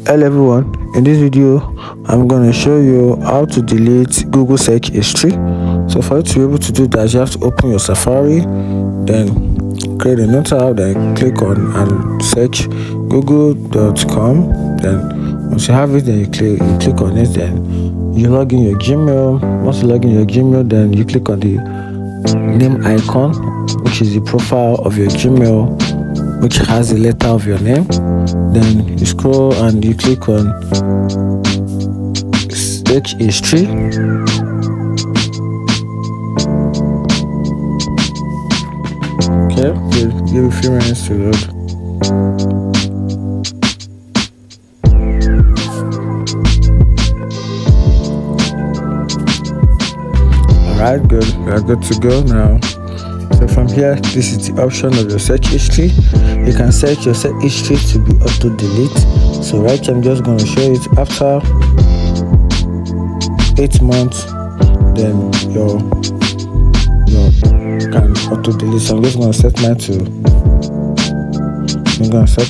Hello everyone, in this video I'm going to show you how to delete Google search history. So for you to be able to do that, you have to open your Safari, then create a new tab, then click on and search google.com. Then once you have it, then you click on it, then you log in your Gmail. Once you log in your Gmail, then you click on the name icon, which is the profile of your Gmail, which has the letter of your name. Then you scroll and you click on search history. Okay, give a few minutes to load. Alright, good. We are good to go now. So from here, this is the option of your search history. You can set your search history to be auto delete. So right here, I'm just going to show it after 8 months. Then your can auto delete. So I'm just going to set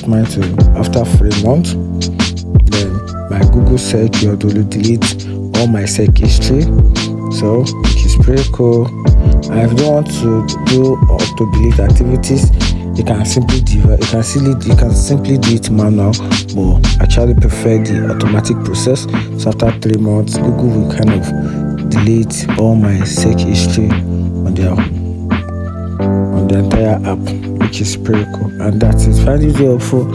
mine to after 3 months. Then my Google search will delete all my search history. So which is pretty cool. And if you don't want to do auto delete activities, you can simply do it manual, but I actually prefer the automatic process. So after 3 months, Google will kind of delete all my search history on the entire app, which is pretty cool. And that's it. Find it helpful.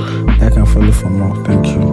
I can follow for more. Thank you.